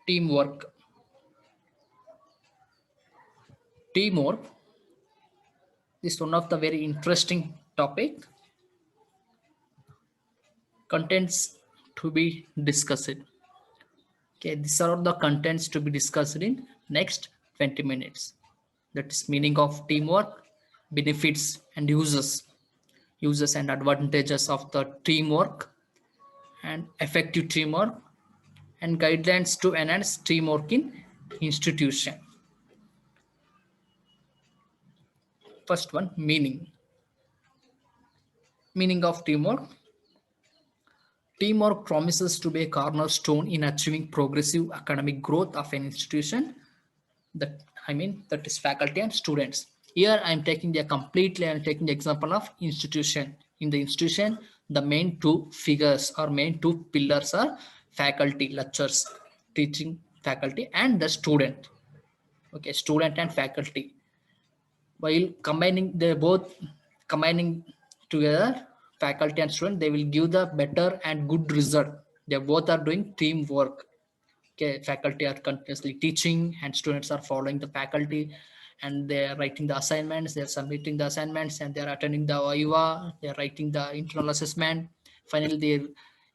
Teamwork. Teamwork is one of the very interesting topic. Contents to be discussed. Okay, these are the contents to be discussed in next 20 minutes. That is meaning of teamwork, benefits and uses and advantages of the teamwork, and effective teamwork, and guidelines to enhance teamwork in institution. First one, meaning of teamwork. Teamwork promises to be a cornerstone in achieving progressive academic growth of an institution. That is faculty and students. Here I'm taking the example of institution. In the institution, the main two figures or main two pillars are faculty, lecturers, teaching faculty, and the student. Okay, student and faculty. While combining together, faculty and student, they will give the better and good result. They both are doing teamwork. Okay, faculty are continuously teaching and students are following the faculty, and they are writing the assignments, they are submitting the assignments, and they are attending the viva, they are writing the internal assessment. Finally, they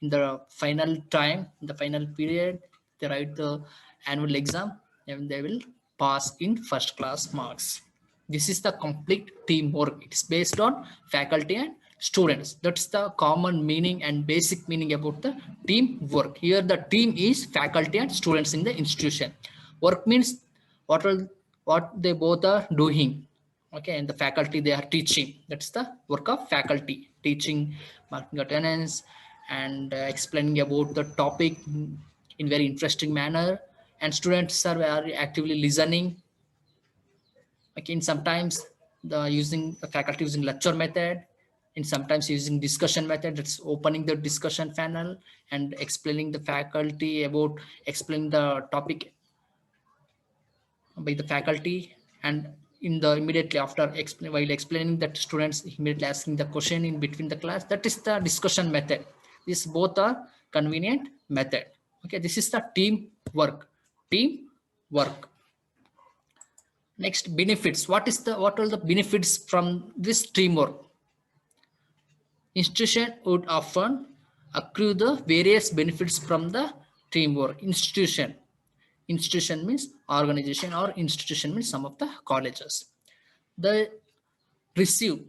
in the final time, in the final period, they write the annual exam and they will pass in first class marks. This is the complete teamwork. It is based on faculty and students. That's the common meaning and basic meaning about the teamwork. Here the team is faculty and students in the institution. Work means what they both are doing. Okay, and the faculty, they are teaching. That's the work of faculty, teaching, marking attendance, and explaining about the topic in very interesting manner. And students are actively listening. Okay, and sometimes the faculty using lecture method, and sometimes using discussion method. That's opening the discussion panel and explaining the faculty about explaining the topic by the faculty, and in the immediately after while explaining that, students immediately asking the question in between the class. That is the discussion method. These both are convenient method. Okay, this is the team work. Next, benefits. What are the benefits from this teamwork? Institution would often accrue the various benefits from the teamwork. Institution means organization, or institution means some of the colleges. They receive,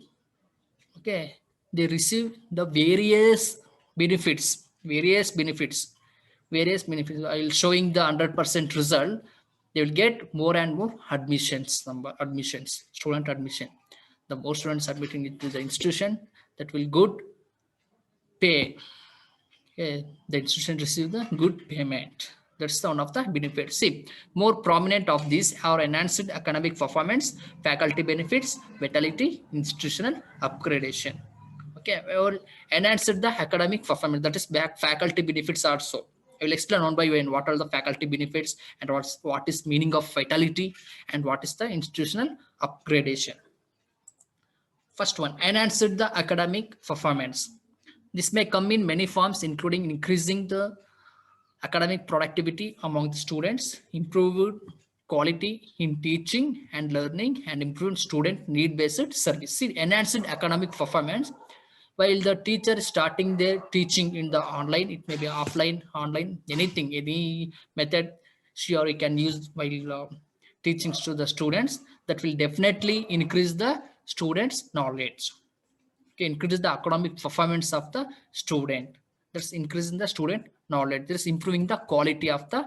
okay, they receive the various benefits. While showing the 100% result, they will get more and more student admission. The more students admitting into the institution, that will good pay. The institution receive the good payment. That's the one of the benefits. See, more prominent of these are enhanced academic performance, faculty benefits, vitality, institutional upgradation. Okay, or enhanced the academic performance. That is back faculty benefits also. I will explain one by one what are the faculty benefits, and what is meaning of vitality, and what is the institutional upgradation. First one, enhanced the academic performance. This may come in many forms, including increasing the academic productivity among the students, improved quality in teaching and learning, and improved student need-based service. See, enhanced academic performance. While the teacher is starting their teaching in the online, it may be offline, online, anything, any method she or he can use while teaching to the students, that will definitely increase the students' knowledge. Okay, increase the academic performance of the student. That's increasing the student knowledge. That's improving the quality of the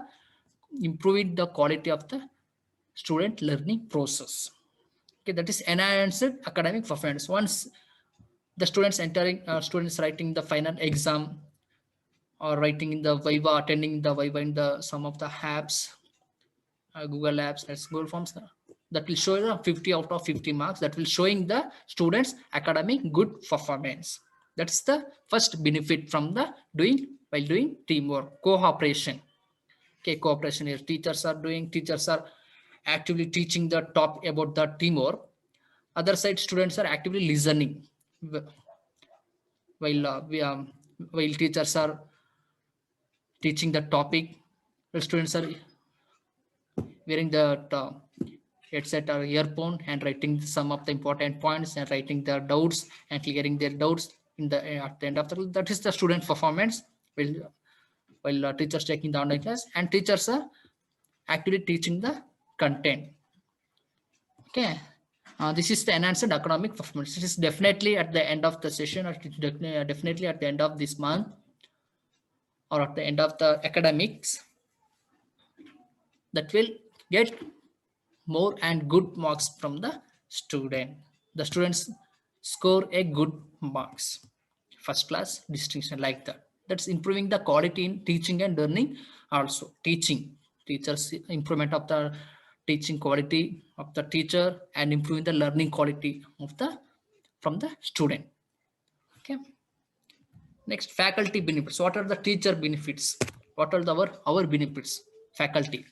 student learning process. Okay, that is enhanced academic performance. Once the students writing the final exam, or writing in the viva, attending the viva in the some of the apps, Google apps, that's Google Forms, that will show the 50 out of 50 marks. That will showing the students academic good performance. That's the first benefit from the while doing teamwork. Cooperation. Okay, cooperation is teachers are actively teaching the top about the teamwork. Other side, students are actively listening while while teachers are teaching the topic. The students are wearing the headset or earphone and writing some of the important points and writing their doubts and clearing their doubts in the at the end of the, that is the student performance. While teachers taking the online class, and teachers are actually teaching the content. Okay. This is the enhanced academic performance. It is definitely at the end of the session, or definitely at the end of this month, or at the end of the academics, that will get more and good marks from the student. The students score a good marks, first class distinction, like that. That's improving the quality in teaching and learning. Also teaching, teachers improvement of the teaching quality of the teacher and improving the learning quality of the from the student. Okay. Next, faculty benefits. What are the teacher benefits? What are our benefits? Faculty.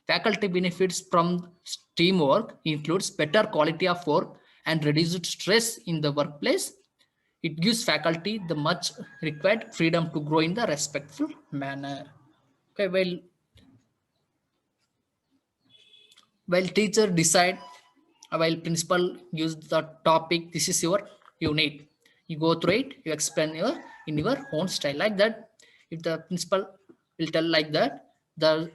Faculty benefits from teamwork includes better quality of work and reduced stress in the workplace. It gives faculty the much required freedom to grow in the respectful manner. Okay, while teacher decide, while principal gives the topic, this is your unit, you go through it, you explain your in your own style, like that. If the principal will tell like that, the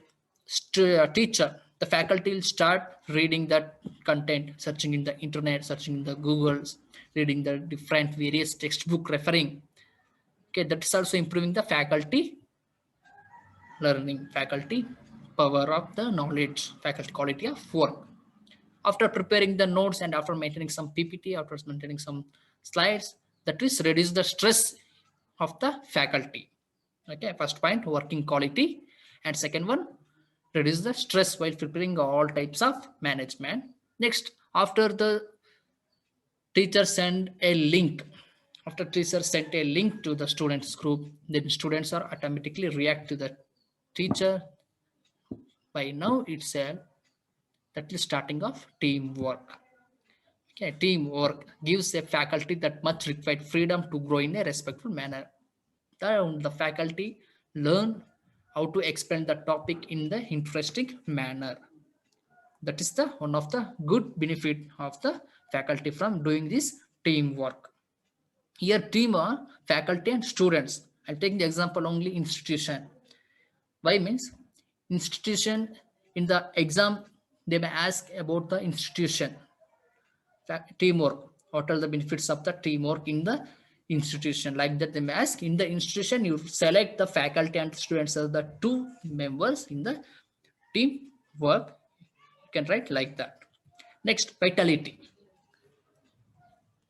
teacher, the faculty will start reading that content, searching in the internet, searching in the googles, reading the different various textbook, referring. Okay, that's also improving the faculty learning, faculty power of the knowledge, faculty quality of work. After preparing the notes and after maintaining some PPT, after maintaining some slides, that is reduce the stress of the faculty. Okay, first point, working quality, and second one, reduce the stress while preparing all types of management. Next, after the teacher send a link, after teacher sent a link to the students group, then students are automatically react to the teacher. By now itself, that is starting of teamwork. Okay, teamwork gives a faculty that much required freedom to grow in a respectful manner. The faculty learn how to explain the topic in the interesting manner. That is the one of the good benefit of the faculty from doing this teamwork. Here, team are faculty and students. I'll take the example only institution. Why means institution, in the exam they may ask about the institution teamwork. What are the benefits of the teamwork in the institution? Like that, they may ask in the institution, you select the faculty and students as the two members in the team work. You can write like that. Next, vitality.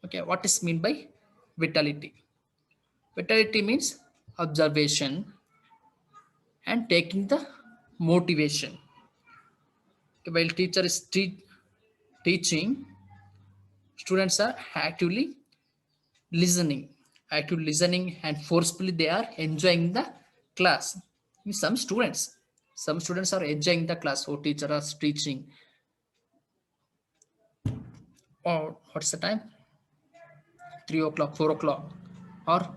Okay, what is mean by vitality? Vitality means observation and taking the motivation. Okay, while teacher is teaching, students are active listening, and forcefully they are enjoying the class. Some students are enjoying the class, or teacher is teaching. Or what's the time? 3 o'clock, 4 o'clock, or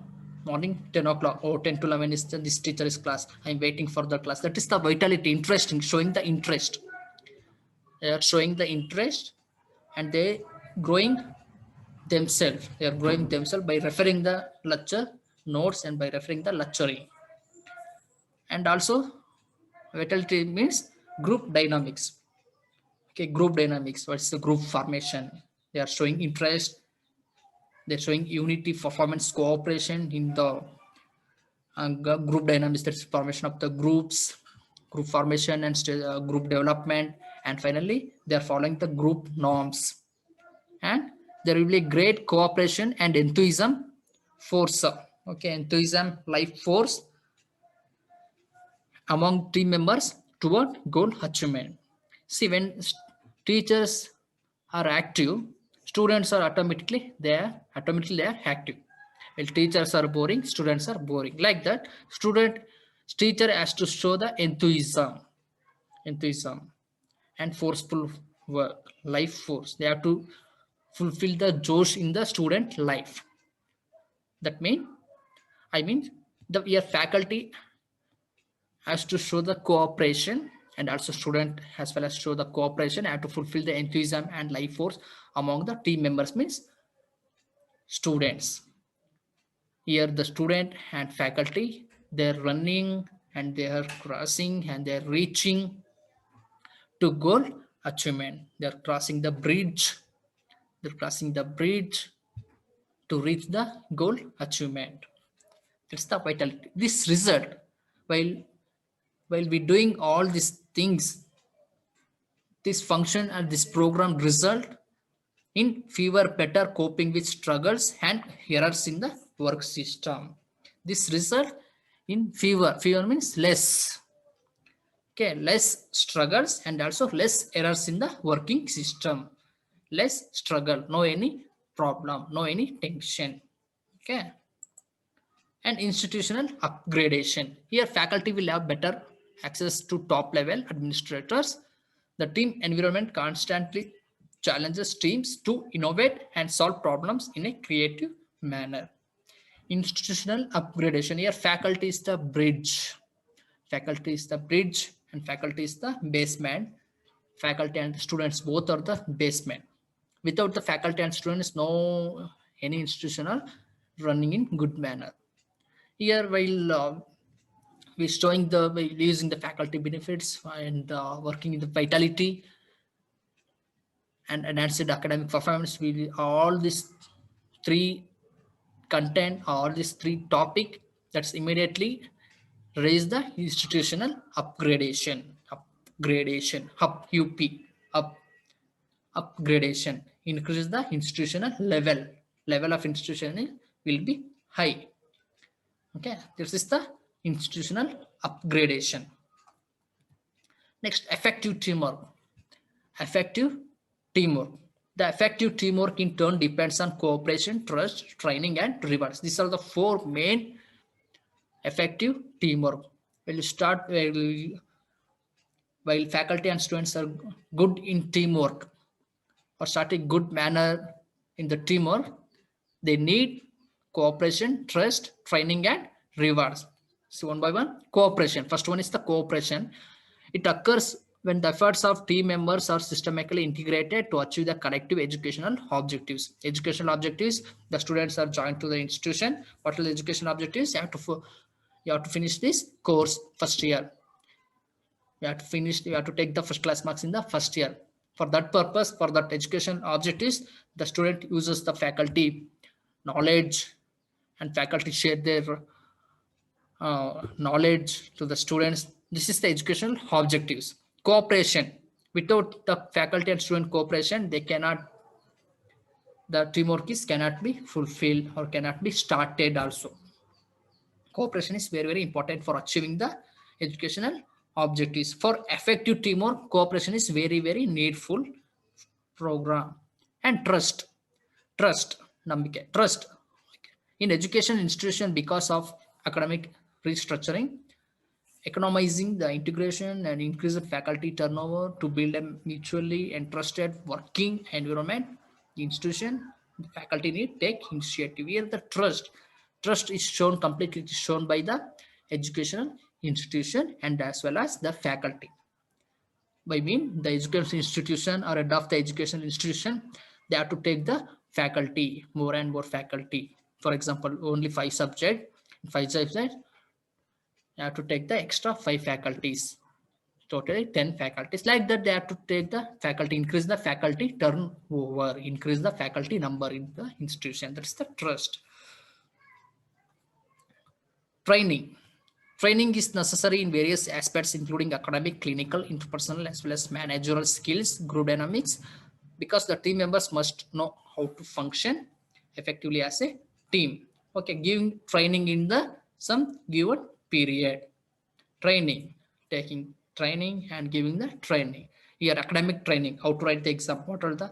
morning 10 o'clock, or 10 to 11 is this teacher's class. I'm waiting for the class. That is the vitality, interesting, showing the interest. They are showing the interest, and they growing themselves. They are growing themselves by referring the lecture notes and by referring the lecturing. And also, vitality means group dynamics. Okay, group dynamics. What's the group formation? They are showing interest. They're showing unity, performance, cooperation in the group dynamics. That's formation of the groups, group formation and group development. And finally, they are following the group norms. And there will be great cooperation and enthusiasm force. Okay, enthusiasm, life force among team members toward goal achievement. See, when teachers are active, students are automatically active. While teachers are boring, students are boring. Like that, teacher has to show the enthusiasm and forceful work, life force. They have to fulfill the josh in the student life. That mean, I mean, your faculty has to show the cooperation, and also student as well as show the cooperation and to fulfill the enthusiasm and life force among the team members, means students. Here the student and faculty, they're running and they are crossing and they're reaching to goal achievement. They're crossing the bridge. They're crossing the bridge to reach the goal achievement. That's the vitality. This result, while while we doing all these things, this function and this program result in fewer better coping with struggles and errors in the work system. This result in fewer means less. Okay, less struggles and also less errors in the working system. Less struggle, no any problem, no any tension. Okay. And institutional upgradation. Here faculty will have better access to top level administrators. The team environment constantly challenges teams to innovate and solve problems in a creative manner. Institutional upgradation. Here faculty is the bridge. Faculty is the bridge and faculty is the basement. Faculty and students both are the basement. Without the faculty and students, no any institutional running in good manner. Here while we're showing the using the faculty benefits and working in the vitality and enhanced academic performance, we all these three content, all these three topic, that's immediately raise the institutional upgradation up up upgradation, increase the institutional level of institution will be high. Okay, this is the institutional upgradation. Next, effective teamwork. Effective teamwork. The effective teamwork in turn depends on cooperation, trust, training, and rewards. These are the four main effective teamwork. While faculty and students are good in teamwork or start a good manner in the teamwork, they need cooperation, trust, training, and rewards. So one by one, cooperation. First one is the cooperation. It occurs when the efforts of team members are systematically integrated to achieve the collective educational objectives. Educational objectives, the students are joined to the institution. What are the educational objectives? You have to finish this course first year. You have to take the first class marks in the first year. For that purpose, for that education objectives, the student uses the faculty knowledge and faculty share their knowledge to the students. This is the educational objectives. Cooperation. Without the faculty and student cooperation, the teamwork cannot be fulfilled or cannot be started also. Cooperation is very, very important for achieving the educational objectives. For effective teamwork, cooperation is very, very needful program. And trust, trust. In education institution, because of academic restructuring, economizing the integration and increase the faculty turnover to build a mutually entrusted working environment, the institution, the faculty need take initiative. Here the trust is shown completely shown by the educational institution and as well as the faculty. By mean the educational institution or head of the educational institution, they have to take the faculty, more and more faculty. For example, only 5 subjects, you have to take the extra 5 faculties, totally 10 faculties. Like that, they have to take the faculty, increase the faculty turnover, increase the faculty number in the institution. That's the trust. Training is necessary in various aspects, including academic, clinical, interpersonal, as well as managerial skills, group dynamics, because the team members must know how to function effectively as a team. Okay, giving training in the some given period. Taking training and giving the training. Here, academic training, how to write the exam, what are the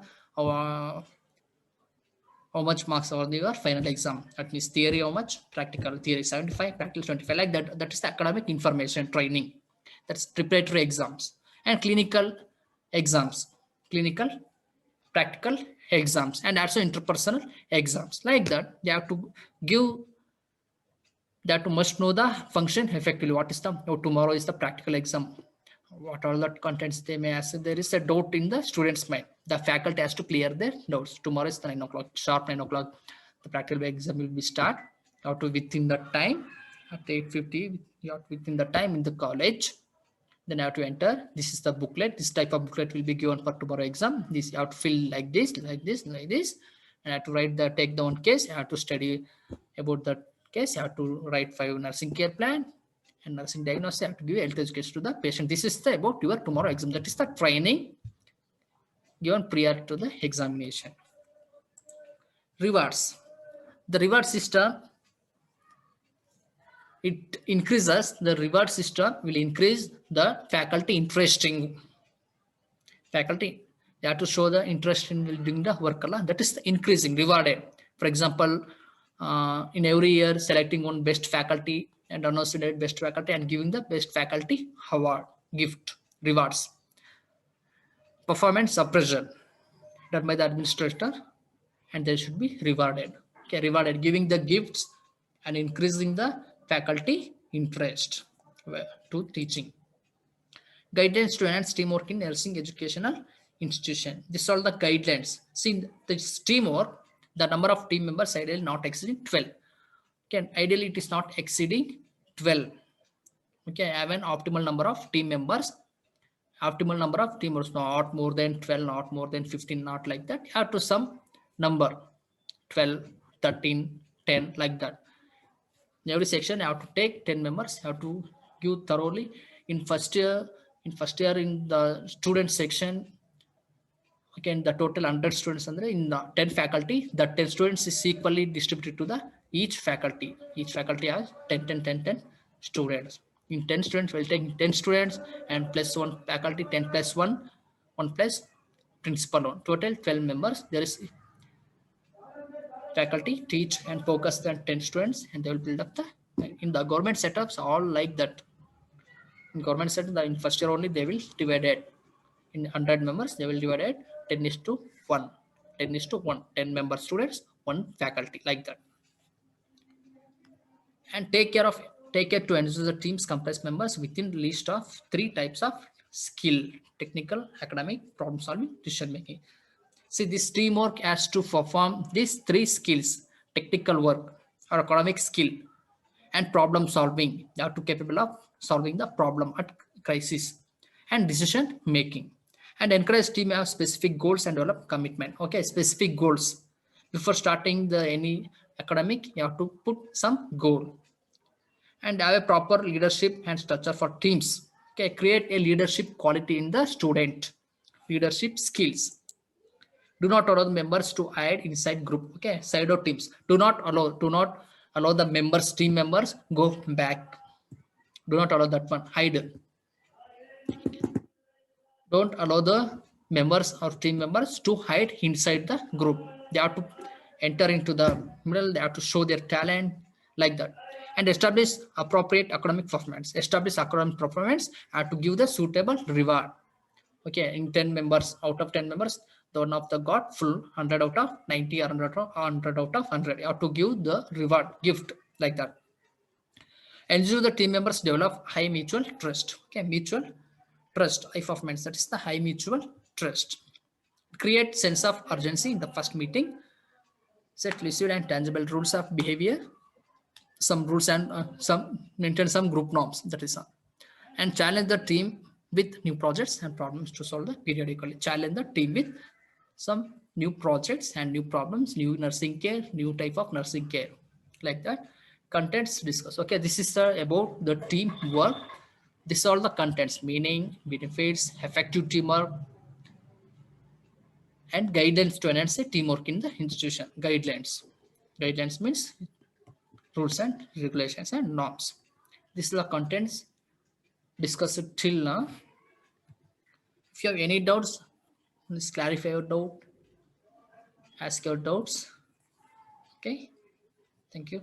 how much marks are your final exam. That means theory how much, practical theory 75, practical 25, like that. That is the academic information training. That's preparatory exams. And clinical exams, clinical practical exams, and also interpersonal exams. Like that, they have to give that must know the function effectively. What is the tomorrow is the practical exam. What are the contents they may ask? There is a doubt in the student's mind. The faculty has to clear their doubts. Tomorrow is 9 o'clock, sharp 9 o'clock. The practical exam will be start. You have to within the time at 8:50. You have to within the time in the college. Then I have to enter. This is the booklet. This type of booklet will be given for tomorrow exam. This you have to fill like this, like this, like this. And I have to write the take the one case. I have to study about the case. I have to write 5 nursing care plan and nursing diagnosis. I have to give health education to the patient. This is the about your tomorrow exam. That is the training given prior to the examination. Rewards. The reward system, it increases the reward system will increase the faculty interesting. Faculty, they have to show the interest in doing the work. That is the increasing rewarded. For example, in every year selecting one best faculty and announcing best faculty and giving the best faculty award, gift, rewards. Performance appraisal done by the administrator and they should be rewarded. Okay, rewarded, giving the gifts and increasing the faculty interest to teaching. Guidelines to enhance teamwork in nursing educational institution. These are the guidelines. See, this teamwork, the number of team members ideally not exceeding 12. Okay, ideally it is not exceeding 12. Okay, I have an optimal number of team members. Optimal number of team members, not more than 12, not more than 15, not like that. You have to some number 12, 13, 10, like that. In every section, you have to take 10 members. You have to give thoroughly. In first year in the student section, again the total 100 students under in the 10 faculty, the 10 students is equally distributed to the each faculty. Each faculty has 10, 10, 10, 10 students. In 10 students, we'll take 10 students and plus one faculty, 10 plus 1 plus principal one. Total 12 members. There is faculty teach and focus than 10 students and they will build up the in the government setups all like that. In government setup, in first year only they will divide it in 100 members, they will divide it 10 is to 1, 10 is to 1, 10 member students, 1 faculty, like that. And take care to ensure the teams comprise members within list of 3 types of skill: technical, academic, problem solving, decision making. See, this teamwork has to perform these 3 skills: technical work or academic skill and problem solving. They are to capable of solving the problem at crisis and decision making. And encourage team to have specific goals and develop commitment. Okay, specific goals. Before starting the any academic, you have to put some goal and have a proper leadership and structure for teams. Okay, create a leadership quality in the student. Leadership skills. Do not allow the members to hide inside group. Okay, side of teams. Do not allow the members, team members go back. Do not allow that one. Hide. Don't allow the members or team members to hide inside the group. They have to enter into the middle. They have to show their talent, like that. And establish appropriate academic performance. Establish academic performance and to give the suitable reward. Okay, in 10 members, out of 10 members, the one of the got full 100 out of 90 or 100 out of 100. You have to give the reward, gift, like that. Ensure the team members develop high mutual trust. Okay, mutual trust, I performance, that is the high mutual trust. Create sense of urgency in the first meeting. Set lucid and tangible rules of behavior. Some rules and maintain some group norms, that is all. And challenge the team with new projects and problems to solve the periodically. Challenge the team with some new projects and new problems, new nursing care, new type of nursing care, like that. Contents discuss. Okay, this is about the team work. These are the contents: meaning, benefits, effective teamwork, and guidelines to enhance the teamwork in the institution. Guidelines. Guidelines means rules and regulations and norms. These are the contents discussed till now. If you have any doubts, please clarify your doubt, ask your doubts. Okay, thank you.